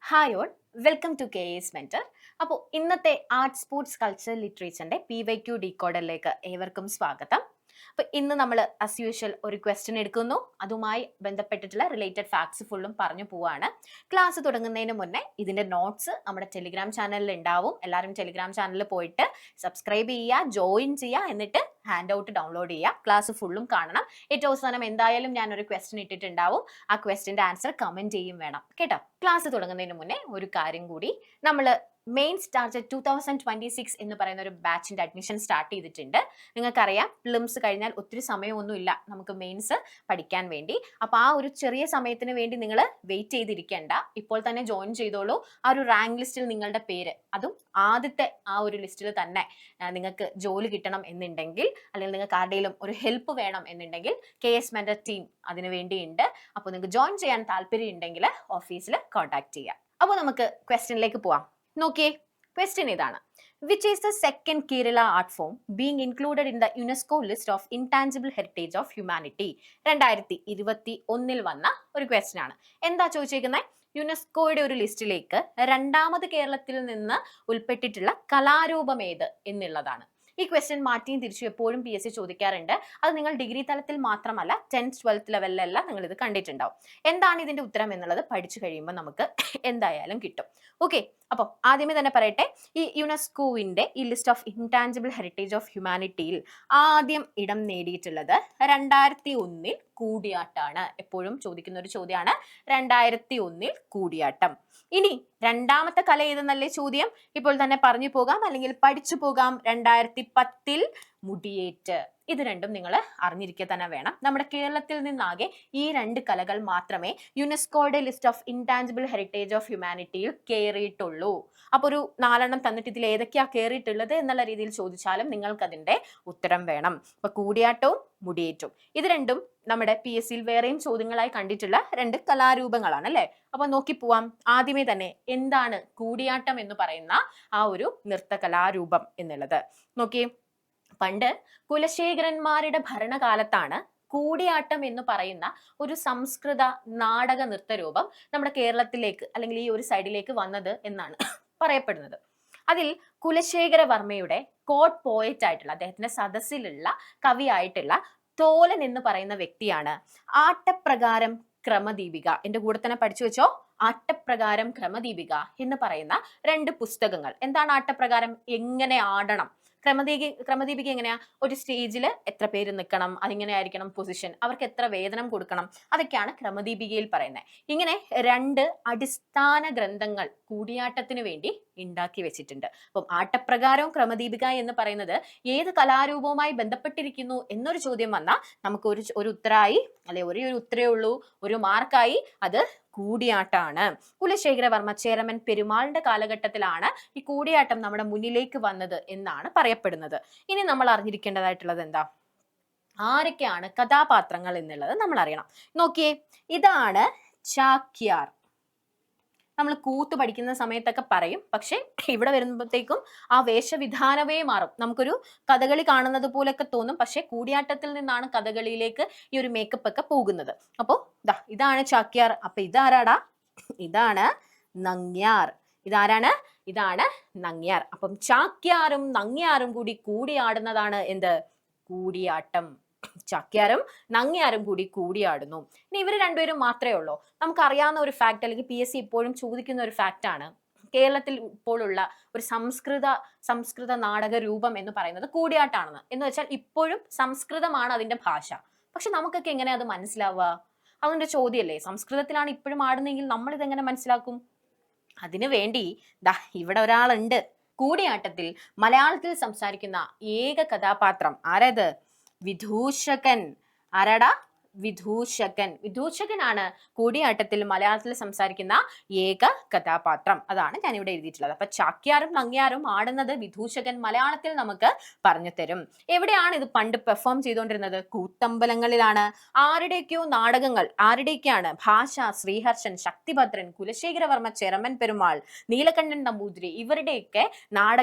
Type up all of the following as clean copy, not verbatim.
Hi all, welcome to K S mentor. അപ്പോൾ ഇന്നത്തെ art sports culture ലിറ്ററേച്ചറിന്റെ PYQ ഡീകോഡറിലേക്ക് ഏവർക്കും സ്വാഗതം. അപ്പോൾ ഇന്ന് നമ്മൾ ആസ് യൂഷ്വൽ ഒരു ക്വസ്റ്റ്യൻ എടുക്കുന്നു, അതുമായി ബന്ധപ്പെട്ടിട്ടുള്ള റിലേറ്റഡ് ഫാക്ട്സ് ഫുള്ളും പറഞ്ഞു പോവാണ്. ക്ലാസ് തുടങ്ങുന്നതിന് മുന്നേ ഇതിന്റെ നോട്ട്സ് നമ്മുടെ ടെലിഗ്രാം ചാനലിൽ ഉണ്ടാവും. എല്ലാവരും ടെലിഗ്രാം ചാനലിൽ പോയിട്ട് സബ്സ്ക്രൈബ് ചെയ്യുക, ജോയിൻ ചെയ്യുക, എന്നിട്ട് ഹാൻഡ് ഔട്ട് ഡൗൺലോഡ് ചെയ്യുക. ക്ലാസ് ഫുള്ളും കാണണം. ഏറ്റവും അവസാനം എന്തായാലും ഞാനൊരു ക്വസ്റ്റ്യൻ ഇട്ടിട്ടുണ്ടാവും. ആ ക്വസ്റ്റ്യന്റെ ആൻസർ കമന്റ് ചെയ്യും വേണം കേട്ടോ. ക്ലാസ് തുടങ്ങുന്നതിന് മുന്നേ ഒരു കാര്യം കൂടി, നമ്മൾ മെയിൻസ് ടാർഗറ്റ് 2026 എന്ന് പറയുന്ന ഒരു ബാച്ചിന്റെ അഡ്മിഷൻ സ്റ്റാർട്ട് ചെയ്തിട്ടുണ്ട്. നിങ്ങൾക്കറിയാം, പ്ലിംസ് കഴിഞ്ഞാൽ ഒത്തിരി സമയമൊന്നുമില്ല നമുക്ക് മെയിൻസ് പഠിക്കാൻ വേണ്ടി. അപ്പോൾ ആ ഒരു ചെറിയ സമയത്തിന് വേണ്ടി നിങ്ങൾ വെയിറ്റ് ചെയ്തിരിക്കേണ്ട, ഇപ്പോൾ തന്നെ ജോയിൻ ചെയ്തോളൂ. ആ ഒരു റാങ്ക് ലിസ്റ്റിൽ നിങ്ങളുടെ പേര്, അതും ആദ്യത്തെ ആ ഒരു ലിസ്റ്റിൽ തന്നെ നിങ്ങൾക്ക് ജോലി കിട്ടണം എന്നുണ്ടെങ്കിൽ, അല്ലെങ്കിൽ നിങ്ങൾക്ക് ആരുടെയും ഒരു ഹെൽപ്പ് വേണം എന്നുണ്ടെങ്കിൽ KS മെന്റർ ടീം അതിനു വേണ്ടിയുണ്ട്. അപ്പോൾ നിങ്ങൾക്ക് ജോയിൻ ചെയ്യാൻ താല്പര്യം ഉണ്ടെങ്കിൽ ഓഫീസിൽ കോൺടാക്ട് ചെയ്യാം. അപ്പോൾ നമുക്ക് ക്വസ്റ്റ്യനിലേക്ക് പോവാം. നോക്കിയേ, ക്വസ്റ്റ്യൻ ഇതാണ്: which is the second Kerala art form being included in the UNESCO list of intangible heritage of humanity? 2021 വന്ന ഒരു ക്വസ്റ്റ്യൻ ആണ്. എന്താ ചോദിച്ചേക്കുന്നത്? യുനെസ്കോയുടെ ഒരു ലിസ്റ്റിലേക്ക് രണ്ടാമത് കേരളത്തിൽ നിന്ന് ഉൾപ്പെട്ടിട്ടുള്ള കലാരൂപം ഏത് എന്നുള്ളതാണ്. ഈ ക്വസ്റ്റ്യൻ മാറ്റിയും തിരിച്ചു എപ്പോഴും PSC ചോദിക്കാറുണ്ട്. അത് നിങ്ങൾ ഡിഗ്രി തലത്തിൽ മാത്രമല്ല 10th 12th ലെവലിലെല്ലാം നിങ്ങൾ ഇത് കണ്ടിട്ടുണ്ടാവും. എന്താണ് ഇതിന്റെ ഉത്തരം എന്നുള്ളത് പഠിച്ചു കഴിയുമ്പോൾ നമുക്ക് എന്തായാലും കിട്ടും. ഓക്കെ, അപ്പോൾ ആദ്യമേ തന്നെ പറയട്ടെ, ഈ യുനെസ്കോവിന്റെ ഈ list of intangible heritage of ഹ്യൂമാനിറ്റിയിൽ ആദ്യം ഇടം നേടിയിട്ടുള്ളത് 2001 കൂടിയാട്ടാണ്. എപ്പോഴും ചോദിക്കുന്ന ഒരു ചോദ്യമാണ് 2001 കൂടിയാട്ടം. ഇനി രണ്ടാമത്തെ കല ഏതെന്നല്ലേ ചോദ്യം. ഇപ്പോൾ തന്നെ പറഞ്ഞു പോകാം, അല്ലെങ്കിൽ പഠിച്ചു പോകാം. 2010 മുടിയേറ്റ്. ഇത് രണ്ടും നിങ്ങൾ അറിഞ്ഞിരിക്കുക തന്നെ വേണം. നമ്മുടെ കേരളത്തിൽ നിന്നാകെ ഈ രണ്ട് കലകൾ മാത്രമേ യുനെസ്കോയുടെ list of intangible heritage of ഹ്യൂമാനിറ്റിയിൽ കയറിയിട്ടുള്ളൂ. അപ്പോൾ ഒരു 4 തന്നിട്ട് ഇതിൽ ഏതൊക്കെയാ കയറിയിട്ടുള്ളത് എന്നുള്ള രീതിയിൽ ചോദിച്ചാലും നിങ്ങൾക്ക് അതിന്റെ ഉത്തരം വേണം. അപ്പൊ കൂടിയാട്ടവും മുടിയേറ്റും, ഇത് രണ്ടും നമ്മുടെ PSCയിൽ വേറെയും ചോദ്യങ്ങളായി കണ്ടിട്ടുള്ള രണ്ട് കലാരൂപങ്ങളാണ് അല്ലെ. അപ്പൊ നോക്കി പോവാം. ആദ്യമേ തന്നെ എന്താണ് കൂടിയാട്ടം എന്ന് പറയുന്ന ആ ഒരു നൃത്ത കലാരൂപം എന്നുള്ളത് നോക്കിയേ. പണ്ട് കുലശേഖരന്മാരുടെ ഭരണകാലത്താണ് കൂടിയാട്ടം എന്ന് പറയുന്ന ഒരു സംസ്കൃത നാടക നൃത്തരൂപം നമ്മുടെ കേരളത്തിലേക്ക്, അല്ലെങ്കിൽ ഈ ഒരു സൈഡിലേക്ക് വന്നത് എന്നാണ് പറയപ്പെടുന്നത്. അതിൽ കുലശേഖരവർമ്മയുടെ കോട്ട് പോയറ്റ് ആയിട്ടുള്ള, അദ്ദേഹത്തിന്റെ സദസ്സിലുള്ള കവിയായിട്ടുള്ള തോലൻ എന്ന് പറയുന്ന വ്യക്തിയാണ് ആട്ടപ്രകാരം ക്രമദീപിക, എന്റെ കൂടെ തന്നെ പഠിച്ചു വെച്ചോ, ആട്ടപ്രകാരം ക്രമദീപിക എന്ന് പറയുന്ന 2 പുസ്തകങ്ങൾ. എന്താണ് ആട്ടപ്രകാരം? എങ്ങനെ ആടണം. ക്രമദീപിക എങ്ങനെയാ? ഒരു സ്റ്റേജിൽ എത്ര പേര് നിൽക്കണം, അതിങ്ങനെ ആയിരിക്കണം പൊസിഷൻ, അവർക്ക് എത്ര വേതനം കൊടുക്കണം, അതൊക്കെയാണ് ക്രമദീപികയിൽ പറയുന്നത്. ഇങ്ങനെ 2 അടിസ്ഥാന ഗ്രന്ഥങ്ങൾ കൂടിയാട്ടത്തിന് വേണ്ടി ഉണ്ടാക്കി വെച്ചിട്ടുണ്ട്. അപ്പം ആട്ടപ്രകാരവും ക്രമദീപിക എന്ന് പറയുന്നത് ഏത് കലാരൂപവുമായി ബന്ധപ്പെട്ടിരിക്കുന്നു എന്നൊരു ചോദ്യം വന്നാൽ നമുക്ക് ഒരു ഉത്തരായി, അല്ലെ ഒരു ഉത്തരേ ഉള്ളൂ, ഒരു മാർക്കായി. അത് കൂടിയാട്ടാണ്. കുലശേഖരവർമ്മ ചേരമൻ പെരുമാളിന്റെ കാലഘട്ടത്തിലാണ് ഈ കൂടിയാട്ടം നമ്മുടെ മുന്നിലേക്ക് വന്നത് എന്നാണ് പറയപ്പെടുന്നത്. ഇനി നമ്മൾ അറിഞ്ഞിരിക്കേണ്ടതായിട്ടുള്ളത് എന്താ? ആരൊക്കെയാണ് കഥാപാത്രങ്ങൾ എന്നുള്ളത് നമ്മൾ അറിയണം. നോക്കിയേ, ഇതാണ് ചാക്യാർ. നമ്മൾ കൂത്ത് പഠിക്കുന്ന സമയത്തൊക്കെ പറയും, പക്ഷെ ഇവിടെ വരുമ്പോഴത്തേക്കും ആ വേഷവിധാനമേ മാറും. നമുക്കൊരു കഥകളി കാണുന്നത് പോലൊക്കെ തോന്നും, പക്ഷെ കൂടിയാട്ടത്തിൽ നിന്നാണ് കഥകളിയിലേക്ക് ഈ ഒരു മേക്കപ്പ് ഒക്കെ പോകുന്നത്. അപ്പോൾ ഇതാണ് ചാക്യാർ. അപ്പൊ ഇതാരാടാ? ഇതാണ് നങ്ങ്യാർ. ഇതാരാണ്? ഇതാണ് നങ്ങ്യാർ. അപ്പം ചാക്യാരും നങ്ങ്യാരും കൂടി കൂടിയാടുന്നതാണ് എന്ത്? കൂടിയാട്ടം. ചാക്യാരും നങ്ങ്യാരും കൂടി കൂടിയാടുന്നു. ഇനി ഇവർ രണ്ടുപേരും മാത്രമേ ഉള്ളൂ? നമുക്കറിയാവുന്ന ഒരു ഫാക്ട്, അല്ലെങ്കിൽ PSC ഇപ്പോഴും ചോദിക്കുന്ന ഒരു ഫാക്ട് ആണ്, കേരളത്തിൽ ഇപ്പോഴുള്ള ഒരു സംസ്കൃത നാടക രൂപം എന്ന് പറയുന്നത് കൂടിയാട്ടാണെന്ന്. എന്ന് വെച്ചാൽ ഇപ്പോഴും സംസ്കൃതമാണ് അതിന്റെ ഭാഷ. പക്ഷെ നമുക്കൊക്കെ എങ്ങനെ അത് മനസ്സിലാവുക? അതിന്റെ ചോദ്യമല്ലേ. സംസ്കൃതത്തിലാണ് ഇപ്പോഴും ആടുന്നെങ്കിൽ നമ്മൾ ഇതെങ്ങനെ മനസ്സിലാക്കും? അതിനു വേണ്ടി ഇവിടെ ഒരാളുണ്ട്. കൂടിയാട്ടത്തിൽ മലയാളത്തിൽ സംസാരിക്കുന്ന ഏക കഥാപാത്രം ആരത്? വിദൂഷകൻ. ആരാടാ? വിദൂഷകൻ. വിദൂഷകനാണ് കൂടിയാട്ടത്തിൽ മലയാളത്തിൽ സംസാരിക്കുന്ന ഏക കഥാപാത്രം. അതാണ് ഞാൻ ഇവിടെ എഴുതിയിട്ടുള്ളത്. അപ്പൊ ചാക്യാരും നങ്ങ്യാരും ആടുന്നത് വിദൂഷകൻ മലയാളത്തിൽ നമുക്ക് പറഞ്ഞു തരും. എവിടെയാണ് ഇത് പണ്ട് പെർഫോം ചെയ്തുകൊണ്ടിരുന്നത്? കൂത്തമ്പലങ്ങളിലാണ്. ആരുടെയൊക്കെയോ നാടകങ്ങൾ. ആരുടെയൊക്കെയാണ്? ഭാഷ, ശ്രീഹർഷൻ, ശക്തിഭദ്രൻ, കുലശേഖരവർമ്മ ചേരമൻ പെരുമാൾ, നീലകണ്ഠൻ നമ്പൂതിരി, ഇവരുടെയൊക്കെ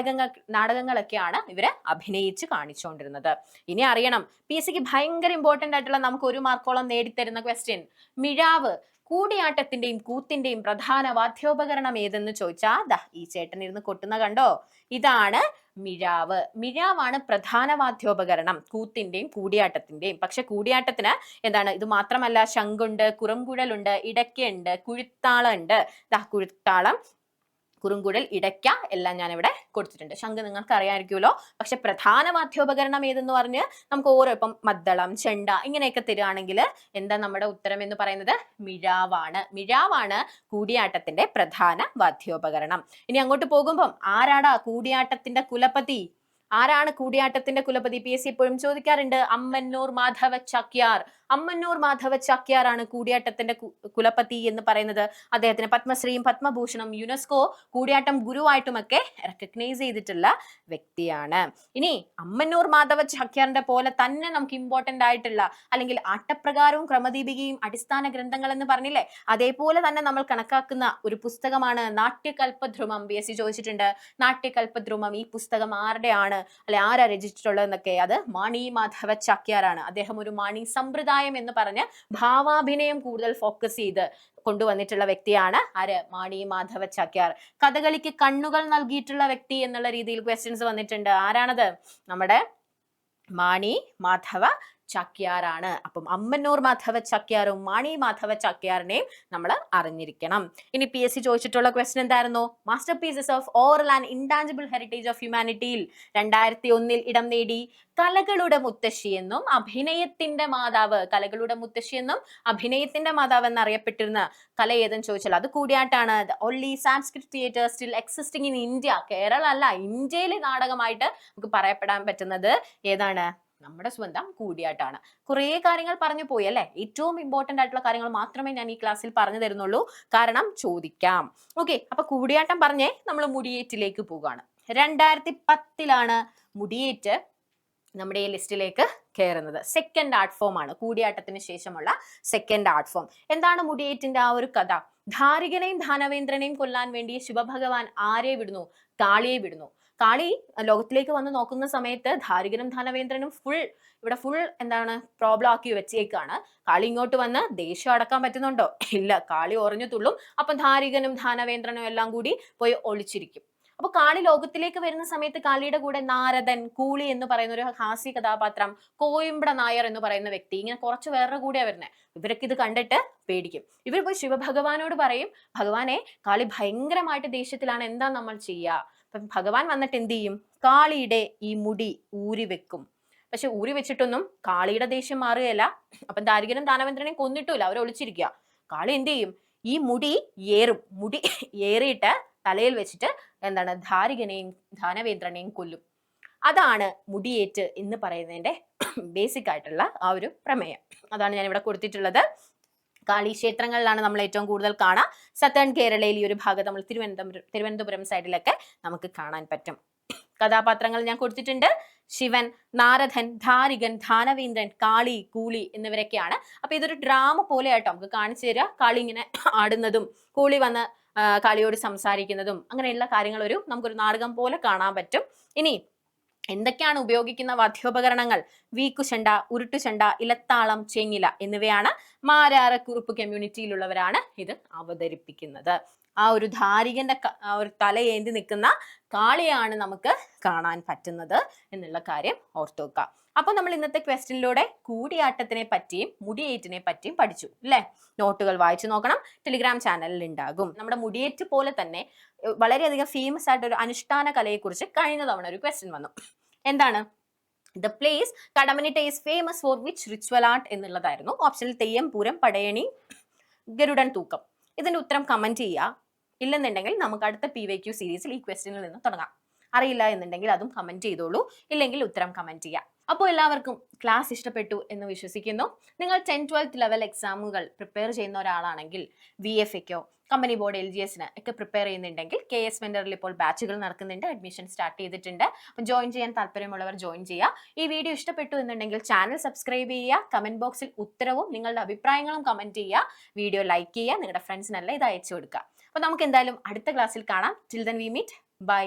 നാടകങ്ങളൊക്കെയാണ് ഇവര് അഭിനയിച്ച് കാണിച്ചുകൊണ്ടിരുന്നത്. ഇനി അറിയണം, PSCക്ക് ഭയങ്കര ഇമ്പോർട്ടന്റ് ആയിട്ടുള്ള, നമുക്ക് 1 മാർക്കോളം നേടിത്തരുന്ന ക്വസ്റ്റ്യൻ, മിഴാവ്. കൂടിയാട്ടത്തിന്റെയും കൂത്തിന്റെയും പ്രധാന വാദ്യോപകരണം ഏതെന്ന് ചോദിച്ചാ ദാ ഈ ചേട്ടൻ ഇരുന്ന് കൊട്ടുന്ന കണ്ടോ, ഇതാണ് മിഴാവ്. മിഴാവാണ് പ്രധാന വാദ്യോപകരണം കൂത്തിന്റെയും കൂടിയാട്ടത്തിന്റെയും. പക്ഷെ കൂടിയാട്ടത്തിന് എന്താണ്, ഇത് മാത്രമല്ല, ശംഖുണ്ട്, കുറുംകുഴലുണ്ട്, ഇടയ്ക്കുണ്ട്, കുഴിത്താളം ഉണ്ട്. ദാ കുഴിത്താളം, കുറുങ്കുഴൽ, ഇടയ്ക്ക എല്ലാം ഞാൻ ഇവിടെ കൊടുത്തിട്ടുണ്ട്. ശംഖ് നിങ്ങൾക്ക് അറിയാമായിരിക്കുമല്ലോ. പക്ഷെ പ്രധാന വാദ്യോപകരണം ഏതെന്ന് പറഞ്ഞ് നമുക്ക് ഓരോ, ഇപ്പം മദ്ദളം, ചെണ്ട ഇങ്ങനെയൊക്കെ തരുവാണെങ്കിൽ എന്താ നമ്മുടെ ഉത്തരം എന്ന് പറയുന്നത്? മിഴാവാണ്. മിഴാവാണ് കൂടിയാട്ടത്തിന്റെ പ്രധാന വാദ്യോപകരണം. ഇനി അങ്ങോട്ട് പോകുമ്പം ആരാടാ കൂടിയാട്ടത്തിന്റെ കുലപതി? ആരാണ് കൂടിയാട്ടത്തിന്റെ കുലപതി? PSC എപ്പോഴും ചോദിക്കാറുണ്ട്. അമ്മന്നൂർ മാധവ ചാക്യാർ. അമ്മന്നൂർ മാധവ ചാക്യാർ ആണ് കൂടിയാട്ടത്തിന്റെ കുലപതി എന്ന് പറയുന്നത്. അദ്ദേഹത്തിന് പത്മശ്രീയും പത്മഭൂഷണം, യുനെസ്കോ കൂടിയാട്ടം ഗുരുവായിട്ടുമൊക്കെ റെക്കഗ്നൈസ് ചെയ്തിട്ടുള്ള വ്യക്തിയാണ്. ഇനി അമ്മന്നൂർ മാധവ ചാക്യാറിന്റെ പോലെ തന്നെ നമുക്ക് ഇമ്പോർട്ടന്റ് ആയിട്ടുള്ള, അല്ലെങ്കിൽ ആട്ടപ്രകാരവും ക്രമദീപികയും അടിസ്ഥാന ഗ്രന്ഥങ്ങൾ എന്ന് പറഞ്ഞില്ലേ, അതേപോലെ തന്നെ നമ്മൾ കണക്കാക്കുന്ന ഒരു പുസ്തകമാണ് നാട്യകൽപദ്രുമം. PSC ചോദിച്ചിട്ടുണ്ട്, നാട്യകൽപദ്രുമം ഈ പുസ്തകം ആരുടെയാണ്, അല്ലെ ആരാ രചിച്ചിട്ടുള്ളതെന്നൊക്കെ. അത് മാണി മാധവ ചാക്യാറാണ്. അദ്ദേഹം ഒരു മാണി സമ്പ്രദായം എന്ന് പറഞ്ഞ് ഭാവാഭിനയം കൂടുതൽ ഫോക്കസ് ചെയ്ത് കൊണ്ടുവന്നിട്ടുള്ള വ്യക്തിയാണ് ആര്? മാണി മാധവ ചാക്യാർ. കഥകളിക്ക് കണ്ണുകൾ നൽകിയിട്ടുള്ള വ്യക്തി എന്നുള്ള രീതിയിൽ ക്വസ്റ്റ്യൻസ് വന്നിട്ടുണ്ട്. ആരാണത്? നമ്മുടെ മാണി മാധവ ചാക്യാറാണ്. അപ്പം അമ്മന്നൂർ മാധവ ചാക്യാറും മാണി മാധവ ചാക്യാറിനെയും നമ്മൾ അറിഞ്ഞിരിക്കണം. ഇനി PSC ചോദിച്ചിട്ടുള്ള ക്വസ്റ്റ്യൻ എന്തായിരുന്നു? Master pieces of oral and intangible heritage of ഹ്യൂമാനിറ്റിയിൽ 2001 ഇടം നേടി കലകളുടെ മുത്തശ്ശി എന്നും അഭിനയത്തിന്റെ മാതാവ്, കലകളുടെ മുത്തശ്ശി എന്നും അഭിനയത്തിന്റെ മാതാവ് എന്നറിയപ്പെട്ടിരുന്ന കല ഏതെന്ന് ചോദിച്ചാൽ അത് കൂടിയാട്ടാണ്. Only Sanskrit theatre still existing in India. Kerala അല്ല, ഇന്ത്യയിലെ നാടകമായിട്ട് നമുക്ക് പറയപ്പെടാൻ പറ്റുന്നത് ഏതാണ്? നമ്മുടെ സ്വന്തം കൂടിയാട്ടാണ്. കുറേ കാര്യങ്ങൾ പറഞ്ഞു പോയി അല്ലെ. ഏറ്റവും ഇമ്പോർട്ടന്റ് ആയിട്ടുള്ള കാര്യങ്ങൾ മാത്രമേ ഞാൻ ഈ ക്ലാസ്സിൽ പറഞ്ഞു തരുന്നുള്ളൂ, കാരണം ചോദിക്കാം. ഓക്കെ, അപ്പൊ കൂടിയാട്ടം പറഞ്ഞേ നമ്മൾ മുടിയേറ്റിലേക്ക് പോവുകയാണ്. 2010 മുടിയേറ്റ് നമ്മുടെ ഈ ലിസ്റ്റിലേക്ക് കയറുന്നത്. സെക്കൻഡ് ആർട്ട് ഫോം ആണ്, കൂടിയാട്ടത്തിന് ശേഷമുള്ള സെക്കൻഡ് ആർട്ട് ഫോം. എന്താണ് മുടിയേറ്റിന്റെ ആ ഒരു കഥ? ധാരികനെയും ധാനവേന്ദ്രനെയും കൊല്ലാൻ വേണ്ടി ശിവഭഗവാൻ ആരെ വിടുന്നു? കാളിയെ വിടുന്നു. കാളി ലോകത്തിലേക്ക് വന്ന് നോക്കുന്ന സമയത്ത് ധാരികനും ധാനവേന്ദ്രനും ഇവിടെ ഫുൾ എന്താണ് പ്രോബ്ലം ആക്കി വെച്ചേക്കാണ്. കാളി ഇങ്ങോട്ട് വന്ന് ദേഷ്യം അടക്കാൻ പറ്റുന്നുണ്ടോ? ഇല്ല, കാളി ഉറഞ്ഞു തുള്ളും. അപ്പം ധാരികനും ധാനവേന്ദ്രനും എല്ലാം കൂടി പോയി ഒളിച്ചിരിക്കും. അപ്പൊ കാളി ലോകത്തിലേക്ക് വരുന്ന സമയത്ത് കാളിയുടെ കൂടെ നാരദൻ, കൂളി എന്ന് പറയുന്ന ഒരു ഹാസ്യ കഥാപാത്രം, കോയമ്പട നായർ എന്ന് പറയുന്ന വ്യക്തി, ഇങ്ങനെ കുറച്ച് വേറെ കൂടെയാ വരുന്നത്. ഇവരൊക്കെ ഇത് കണ്ടിട്ട് പേടിക്കും. ഇവർ പോയി ശിവഭഗവാനോട് പറയും, ഭഗവാനെ കാളി ഭയങ്കരമായിട്ട് ദേഷ്യത്തിലാണ്, എന്താ നമ്മൾ ചെയ്യുക? അപ്പം ഭഗവാൻ വന്നിട്ട് എന്ത് ചെയ്യും? കാളിയുടെ ഈ മുടി ഊരി വെക്കും. പക്ഷെ ഊരി വെച്ചിട്ടൊന്നും കാളിയുടെ ദേഷ്യം മാറുകയല്ല. അപ്പം ധാരികനും ധാനവേന്ദ്രനെയും കൊന്നിട്ടില്ല, അവരെ ഒളിച്ചിരിക്കുക. കാളി എന്ത് ചെയ്യും? ഈ മുടി ഏറും. മുടി ഏറിയിട്ട് തലയിൽ വെച്ചിട്ട് എന്താണ് ധാരികനെയും ധാനവേന്ദ്രനെയും കൊല്ലും. അതാണ് മുടിയേറ്റ് എന്ന് പറയുന്നതിന്റെ ബേസിക് ആയിട്ടുള്ള ആ ഒരു പ്രമേയം. അതാണ് ഞാൻ ഇവിടെ കൊടുത്തിട്ടുള്ളത്. കാളി ക്ഷേത്രങ്ങളിലാണ് നമ്മൾ ഏറ്റവും കൂടുതൽ കാണാം. സത്തേൺ കേരളയിൽ ഈ ഒരു ഭാഗത്ത് നമ്മൾ തിരുവനന്തപുരം സൈഡിലൊക്കെ നമുക്ക് കാണാൻ പറ്റും. കഥാപാത്രങ്ങൾ ഞാൻ കൊടുത്തിട്ടുണ്ട്. ശിവൻ, നാരദൻ, ധാരികൻ, ധാനവേന്ദ്രൻ, കാളി, കൂളി എന്നിവരൊക്കെയാണ്. അപ്പൊ ഇതൊരു ഡ്രാമ പോലെ ആയിട്ടോ നമുക്ക് കാണിച്ചു തരിക. കാളി ഇങ്ങനെ ആടുന്നതും കൂളി വന്ന് കാളിയോട് സംസാരിക്കുന്നതും അങ്ങനെയുള്ള കാര്യങ്ങൾ നമുക്കൊരു നാടകം പോലെ കാണാൻ പറ്റും. ഇനി എന്തൊക്കെയാണ് ഉപയോഗിക്കുന്ന വാദ്യോപകരണങ്ങൾ? വീക്കുചെണ്ട, ഉരുട്ടുചെണ്ട, ഇലത്താളം, ചെങ്ങില എന്നിവയാണ്. മാരാറക്കുറുപ്പ് കമ്മ്യൂണിറ്റിയിലുള്ളവരാണ് ഇത് അവതരിപ്പിക്കുന്നത്. ആ ഒരു ധാരികന്റെ ഒരു തലയേന്തി നിൽക്കുന്ന കാളിയാണ് നമുക്ക് കാണാൻ പറ്റുന്നത് എന്നുള്ള കാര്യം ഓർത്തു വെക്കുക. അപ്പൊ നമ്മൾ ഇന്നത്തെ ക്വസ്റ്റ്യനിലൂടെ കൂടിയാട്ടത്തിനെ പറ്റിയും മുടിയേറ്റിനെ പറ്റിയും പഠിച്ചു അല്ലെ. നോട്ടുകൾ വായിച്ചു നോക്കണം, ടെലിഗ്രാം ചാനലിൽ ഉണ്ടാകും. നമ്മുടെ മുടിയേറ്റ് പോലെ തന്നെ വളരെയധികം ഫേമസ് ആയിട്ട് ഒരു അനുഷ്ഠാന കലയെക്കുറിച്ച് കഴിഞ്ഞ തവണ ഒരു ക്വസ്റ്റ്യൻ വന്നു. എന്താണ്? The place Kadammanitta is famous for which ritual art എന്നുള്ളതായിരുന്നു. ഓപ്ഷനിൽ തെയ്യം, പൂരം, പടയണി, ഗരുഡൻ തൂക്കം. ഇതിന്റെ ഉത്തരം കമന്റ് ചെയ്യുക. ഇല്ലെന്നുണ്ടെങ്കിൽ നമുക്ക് അടുത്ത PYQ സീരീസിൽ ഈ ക്വസ്റ്റ്യനിൽ നിന്ന് തുടങ്ങാം. അറിയില്ല എന്നുണ്ടെങ്കിൽ അതും കമന്റ് ചെയ്തോളൂ, ഇല്ലെങ്കിൽ ഉത്തരം കമന്റ് ചെയ്യാം. അപ്പോൾ എല്ലാവർക്കും ക്ലാസ് ഇഷ്ടപ്പെട്ടു എന്ന് വിശ്വസിക്കുന്നു. നിങ്ങൾ 10-12 ലെവൽ എക്സാമുകൾ പ്രിപ്പയർ ചെയ്യുന്ന ഒരാളാണെങ്കിൽ VFAക്കോ കമ്പനി ബോർഡ് LGSന് ഒക്കെ പ്രിപ്പയർ ചെയ്യുന്നുണ്ടെങ്കിൽ KS മെന്ററിൽ ഇപ്പോൾ ബാച്ചുകൾ നടക്കുന്നുണ്ട്, അഡ്മിഷൻ സ്റ്റാർട്ട് ചെയ്തിട്ടുണ്ട്. അപ്പം ജോയിൻ ചെയ്യാൻ താല്പര്യമുള്ളവർ ജോയിൻ ചെയ്യുക. ഈ വീഡിയോ ഇഷ്ടപ്പെട്ടു എന്നുണ്ടെങ്കിൽ ചാനൽ സബ്സ്ക്രൈബ് ചെയ്യുക, കമന്റ് ബോക്സിൽ ഉത്തരവും നിങ്ങളുടെ അഭിപ്രായങ്ങളും കമന്റ് ചെയ്യുക, വീഡിയോ ലൈക്ക് ചെയ്യുക, നിങ്ങളുടെ ഫ്രണ്ട്സിനെല്ലാം ഇത് അയച്ചു കൊടുക്കുക. അപ്പോൾ നമുക്ക് എന്തായാലും അടുത്ത ക്ലാസ്സിൽ കാണാം. Till then we meet. By.